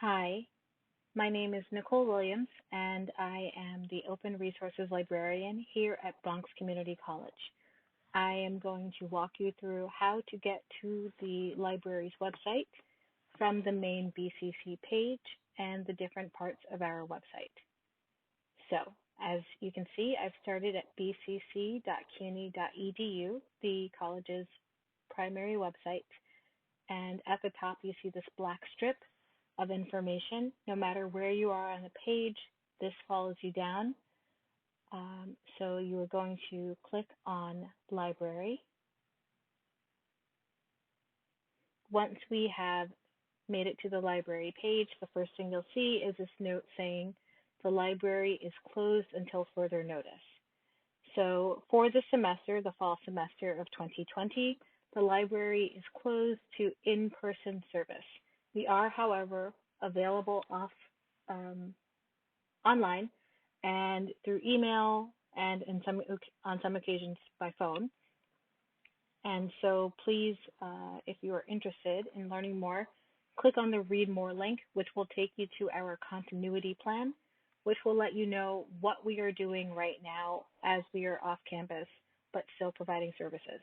Hi, my name is Nicole Williams, and I am the Open Resources Librarian here at Bronx Community College. I am going to walk you through how to get to the library's website from the main BCC page and the different parts of our website. So, as you can see, I've started at bcc.cuny.edu, the college's primary website, and at the top you see this black strip of information. No matter where you are on the page, this follows you down. So you are going to click on library. Once we have made it to the library page, the first thing you'll see is this note saying the library is closed until further notice. So for the semester, the fall semester of 2020, the library is closed to in-person service. We are, however, available online and through email and on some occasions by phone. And so please, if you are interested in learning more, click on the Read More link, which will take you to our continuity plan, which will let you know what we are doing right now as we are off campus, but still providing services.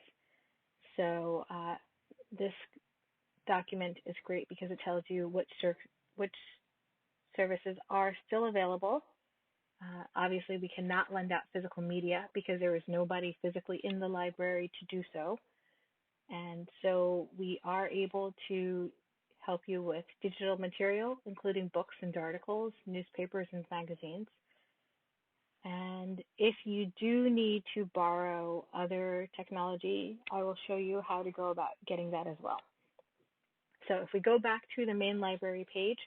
So this document is great because it tells you which services are still available. Obviously, we cannot lend out physical media because there is nobody physically in the library to do so. And so we are able to help you with digital material, including books and articles, newspapers and magazines. And if you do need to borrow other technology, I will show you how to go about getting that as well. So if we go back to the main library page,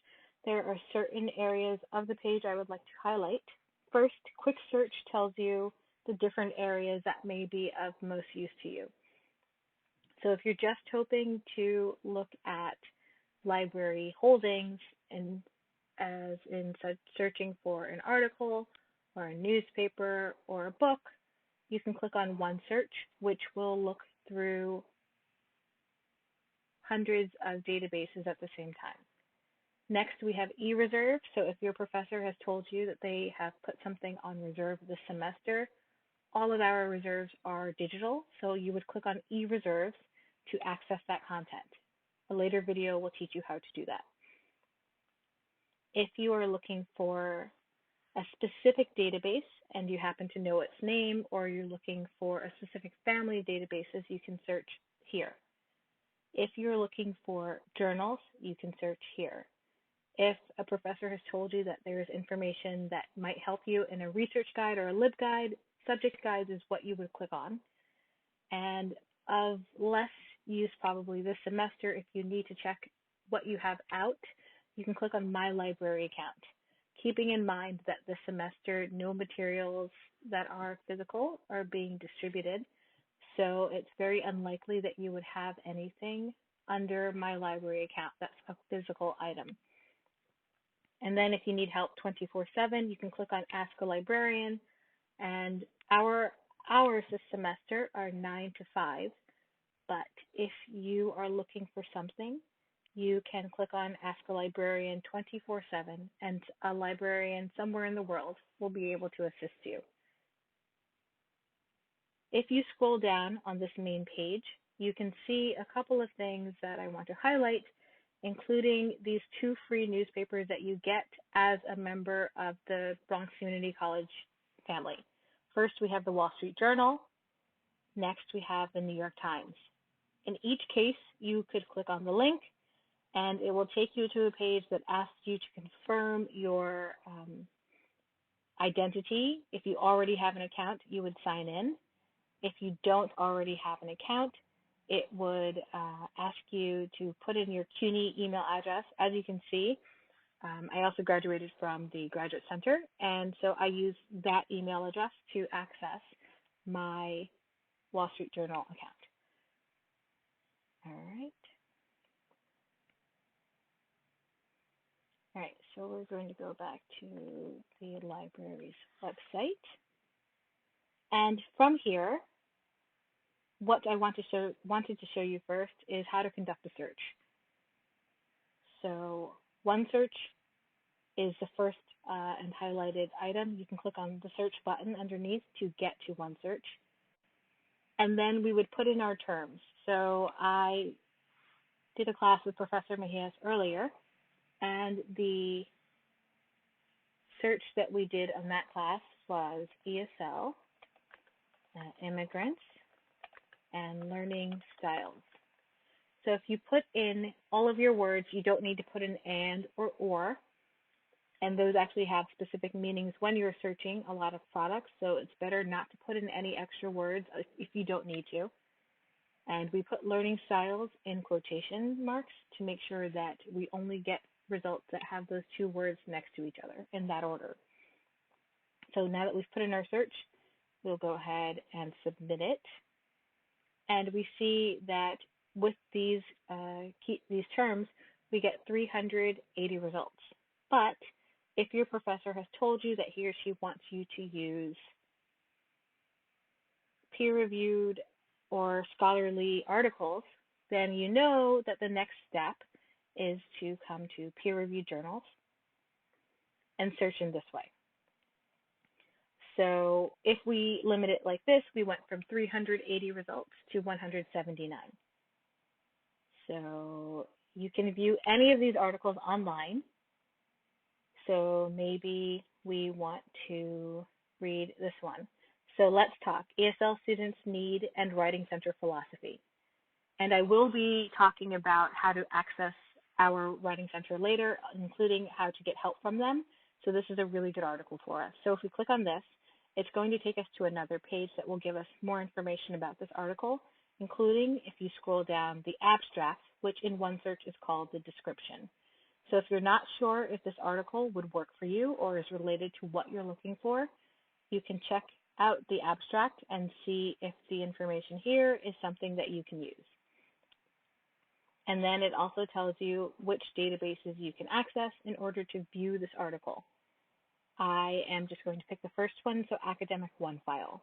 there are certain areas of the page I would like to highlight. First, quick search tells you the different areas that may be of most use to you. So if you're just hoping to look at library holdings and as in searching for an article or a newspaper or a book, you can click on OneSearch, which will look through hundreds of databases at the same time. Next, we have e-reserve. So if your professor has told you that they have put something on reserve this semester, all of our reserves are digital. So you would click on e-reserves to access that content. A later video will teach you how to do that. If you are looking for a specific database and you happen to know its name, or you're looking for a specific family of databases, you can search here. If you're looking for journals, you can search here. If a professor has told you that there is information that might help you in a research guide or a LibGuide, subject guides is what you would click on. And of less use probably this semester, if you need to check what you have out, you can click on My Library Account, keeping in mind that this semester no materials that are physical are being distributed. So it's very unlikely that you would have anything under My Library Account that's a physical item. And then if you need help 24/7, you can click on Ask a Librarian. And our hours this semester are 9 to 5. But if you are looking for something, you can click on Ask a Librarian 24/7, and a librarian somewhere in the world will be able to assist you. If you scroll down on this main page, you can see a couple of things that I want to highlight, including these 2 free newspapers that you get as a member of the Bronx Community College family. First, we have the Wall Street Journal. Next, we have the New York Times. In each case, you could click on the link, and it will take you to a page that asks you to confirm your identity. If you already have an account, you would sign in. If you don't already have an account, it would ask you to put in your CUNY email address. As you can see, I also graduated from the Graduate Center, and so I use that email address to access my Wall Street Journal account. All right, so we're going to go back to the library's website. And from here, what I wanted to show you first is how to conduct a search. So OneSearch is the first and highlighted item. You can click on the search button underneath to get to OneSearch. And then we would put in our terms. So I did a class with Professor Mejias earlier, and the search that we did on that class was ESL, immigrants, and learning styles. So if you put in all of your words, you don't need to put in and or, and those actually have specific meanings when you're searching a lot of products, so it's better not to put in any extra words if you don't need to. And we put learning styles in quotation marks to make sure that we only get results that have those two words next to each other in that order. So now that we've put in our search, we'll go ahead and submit it. And we see that with these terms, we get 380 results. But if your professor has told you that he or she wants you to use peer-reviewed or scholarly articles, then you know that the next step is to come to peer-reviewed journals and search in this way. So if we limit it like this, we went from 380 results to 179. So you can view any of these articles online. So maybe we want to read this one. So let's talk, ESL students need and Writing Center philosophy. And I will be talking about how to access our Writing Center later, including how to get help from them. So this is a really good article for us. So if we click on this, it's going to take us to another page that will give us more information about this article, including, if you scroll down, the abstract, which in OneSearch is called the description. So if you're not sure if this article would work for you or is related to what you're looking for, you can check out the abstract and see if the information here is something that you can use. And then it also tells you which databases you can access in order to view this article. I am just going to pick the first one, so Academic OneFile.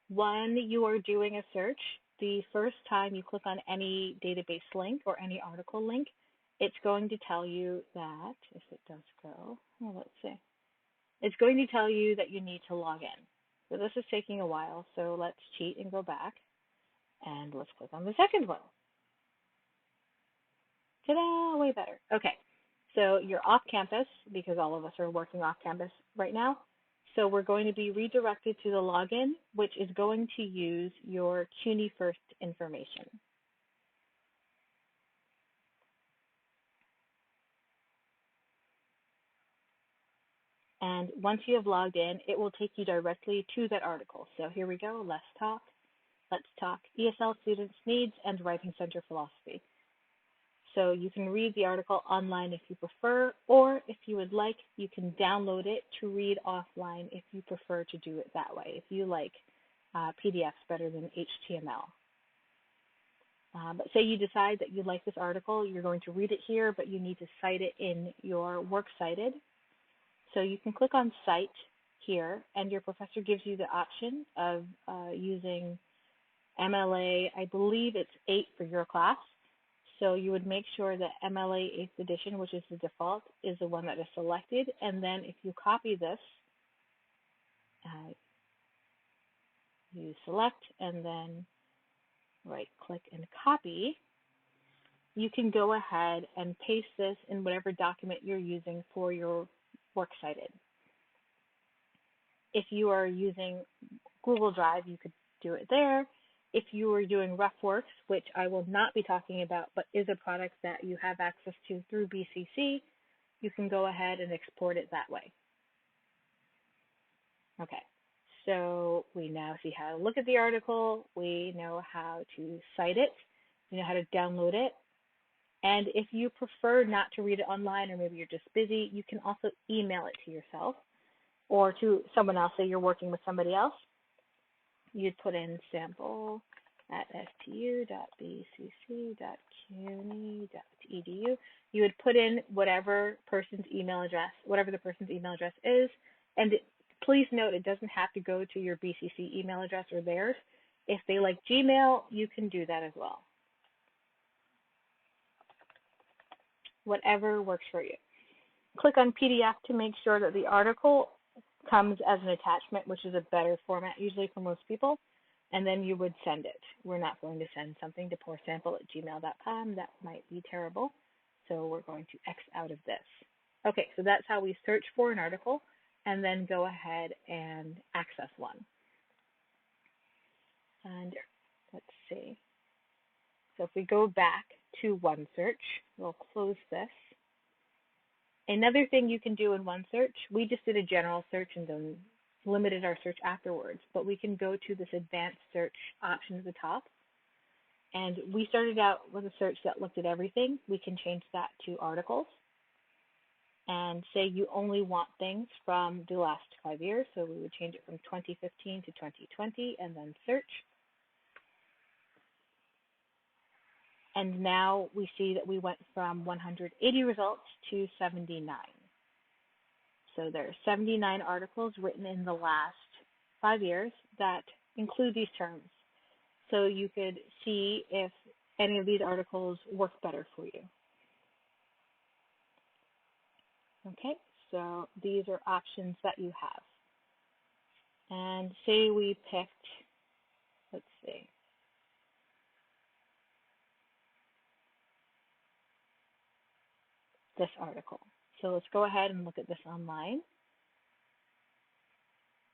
When you are doing a search, the first time you click on any database link or any article link, it's going to tell you that, if it does go, well, let's see. It's going to tell you that you need to log in. So this is taking a while, so let's cheat and go back. And let's click on the second one. Ta-da, way better. Okay, so you're off campus because all of us are working off campus right now. So we're going to be redirected to the login, which is going to use your CUNY First information. And once you have logged in, it will take you directly to that article. So here we go, let's talk ESL students' needs and Writing Center philosophy. So you can read the article online if you prefer, or if you would like, you can download it to read offline if you prefer to do it that way, if you like PDFs better than HTML. But say you decide that you like this article, you're going to read it here, but you need to cite it in your Works Cited. So you can click on Cite here, and your professor gives you the option of using MLA, I believe it's 8 for your class. So you would make sure that MLA 8th edition, which is the default, is the one that is selected. And then if you copy this, you select and then right-click and copy. You can go ahead and paste this in whatever document you're using for your Works Cited. If you are using Google Drive, you could do it there. If you are doing RoughWorks, which I will not be talking about, but is a product that you have access to through BCC, you can go ahead and export it that way. Okay, so we now see how to look at the article. We know how to cite it. We know how to download it. And if you prefer not to read it online, or maybe you're just busy, you can also email it to yourself or to someone else. Say you're working with somebody else. You'd put in sample at stu.bcc.cuny.edu. You would put in whatever person's email address, whatever the person's email address is. And please note, it doesn't have to go to your BCC email address or theirs. If they like Gmail, you can do that as well. whatever works for you. Click on PDF to make sure that the article comes as an attachment, which is a better format usually for most people, and then you would send it. We're not going to send something to poorsample@gmail.com. That might be terrible, so we're going to X out of this. Okay, so that's how we search for an article and then go ahead and access one. And let's see. So if we go back to OneSearch, we'll close this. Another thing you can do in OneSearch, we just did a general search and then limited our search afterwards, but we can go to this advanced search option at the top. And we started out with a search that looked at everything. We can change that to articles and say you only want things from the last 5 years. So we would change it from 2015 to 2020 and then search. And now we see that we went from 180 results to 79. So there are 79 articles written in the last 5 years that include these terms. So you could see if any of these articles work better for you. Okay, so these are options that you have. And say we picked, let's see, this article. So let's go ahead and look at this online.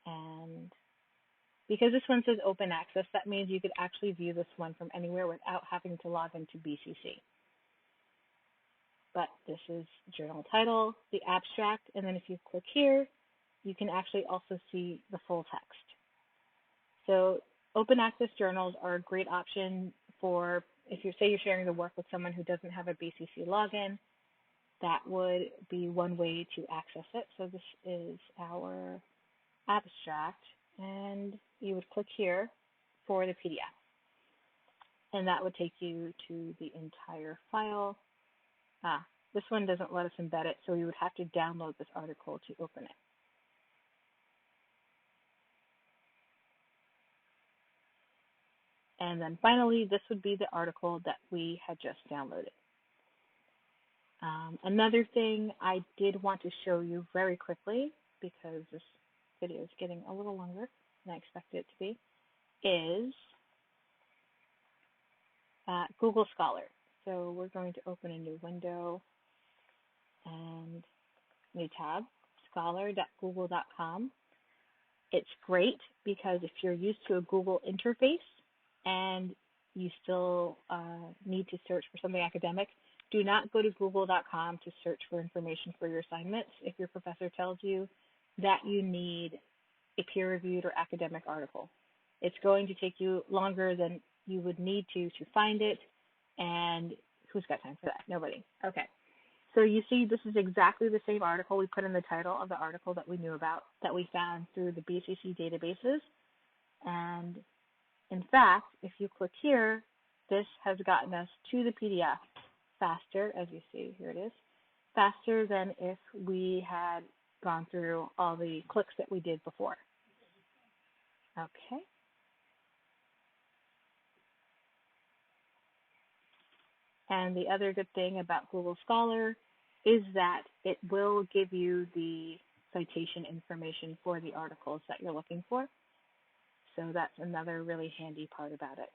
And because this one says open access, that means you could actually view this one from anywhere without having to log into BCC. But this is journal title, the abstract, and then if you click here, you can actually also see the full text. So open access journals are a great option for if you say you're sharing the work with someone who doesn't have a BCC login. That would be one way to access it. So this is our abstract, and you would click here for the PDF. And that would take you to the entire file. This one doesn't let us embed it, so you would have to download this article to open it. And then finally, this would be the article that we had just downloaded. Another thing I did want to show you very quickly, because this video is getting a little longer than I expected it to be, is Google Scholar. So we're going to open a new window and new tab, scholar.google.com. It's great because if you're used to a Google interface and you still need to search for something academic, do not go to google.com to search for information for your assignments if your professor tells you that you need a peer-reviewed or academic article. It's going to take you longer than you would need to find it, and who's got time for that? Nobody. Okay. So you see this is exactly the same article we put in the title of the article that we knew about, that we found through the BCC databases. And in fact, if you click here, this has gotten us to the PDF faster, as you see, here it is, faster than if we had gone through all the clicks that we did before. Okay. And the other good thing about Google Scholar is that it will give you the citation information for the articles that you're looking for. So that's another really handy part about it.